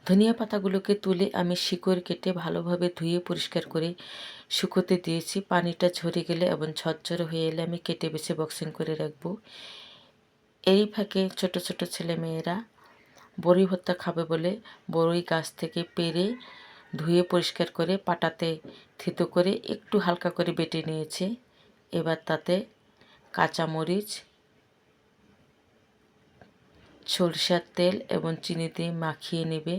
ধনিয়া পাতাগুলোকে তুলে আমি শিকড় কেটে ভালোভাবে ধুয়ে পরিষ্কার করে শুকোতে দিয়েছি। পানিটা ঝরে গেলে এবং ঝরঝরে হয়ে এলে আমি কেটে বেছে বক্সিং করে রাখবো। এই ফাঁকে ছোট ছোট ছেলেমেয়েরা বড়ি ভর্তা খাবে বলে বড়ই গাছ থেকে পেড়ে ধুয়ে পরিষ্কার করে পাটাতে থেতো করে একটু হালকা করে বেটে নিয়েছে। এবার তাতে কাঁচামরিচ, সরষের তেল এবং চিনি দিয়ে মাখিয়ে নেবে।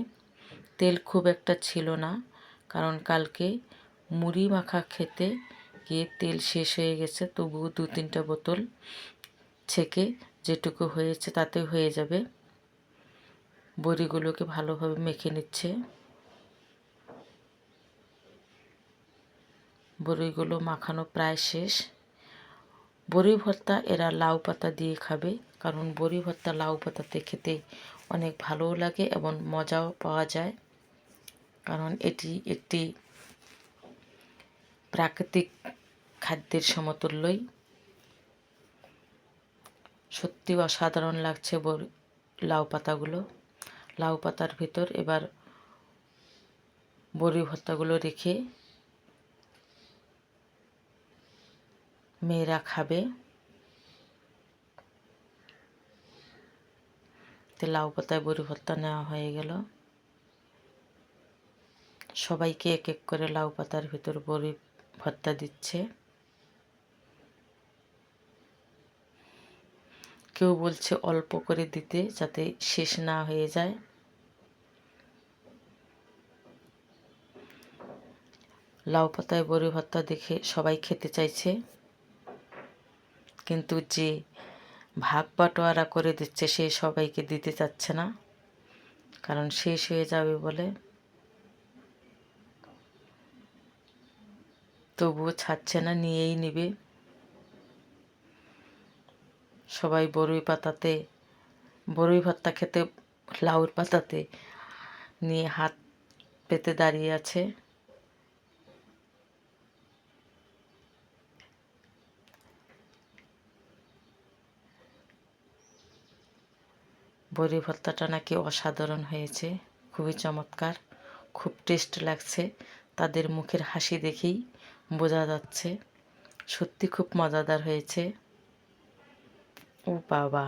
তেল খুব একটা ছিল না, কারণ কালকে মুড়ি মাখা খেতে গিয়ে তেল শেষ হয়ে গেছে। তবুও 2-3টা বোতল ছেঁকে যেটুকু হয়েছে তাতে হয়ে যাবে। বড়িগুলোকে ভালোভাবে মেখে নিচ্ছে। বড়িগুলো মাখানো প্রায় শেষ। বড়ি ভর্তা এরা লাউ পাতা দিয়ে খাবে, কারণ বড়ি ভর্তা লাউ পাতাতে খেতে অনেক ভালোও লাগে এবং মজাও পাওয়া যায়, কারণ এটি একটি প্রাকৃতিক খাদ্যের সমতুল্যই। সত্যি অসাধারণ লাগছে লাউ পাতাগুলো। লাউ পাতার ভিতর এবার বড়ি ভর্তাগুলো রেখে মেয়েরা খাবে। লাউ পাতায় বড়ি ভর্তা নেওয়া হয়ে গেল। সবাইকে এক এক করে লাউ পাতার ভিতর বড়ি ভর্তা দিচ্ছে। কেউ বলছে অল্প করে দিতে, যাতে শেষ না হয়ে যায়। লাউ পাতায় বড়ি ভর্তা দেখে সবাই খেতে চাইছে, কিন্তু যে ভাগ বাটোয়ারা করে দিচ্ছে সে সবাইকে দিতে চাচ্ছে না, কারণ শেষ হয়ে যাবে বলে। তবুও ছাড়ছে না, নিয়েই নেবে। সবাই বড়ই ভর্তা খেতে লাউর পাতাতে নিয়ে হাত পেতে দাঁড়িয়ে আছে। বড়ি ভর্তাটা নাকি অসাধারণ হয়েছে, খুবই চমৎকার, খুব টেস্ট লাগছে। তাদের মুখের হাসি দেখেই বোঝা যাচ্ছে সত্যি খুব মজাদার হয়েছে। ও বাবা,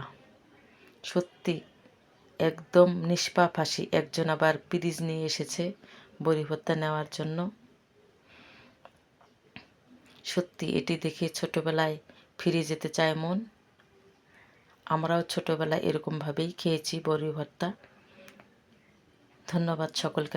সত্যি একদম নিষ্পাপ হাসি। একজন আবার পিরিচ নিয়ে এসেছে বড়ি ভর্তা নেওয়ার জন্য। সত্যি এটি দেখে ছোটবেলায় ফিরে যেতে চায় মন। আমরাও ছোটবেলায় এরকমভাবেই খেয়েছি বড়ি ভর্তা। ধন্যবাদ সকলকে।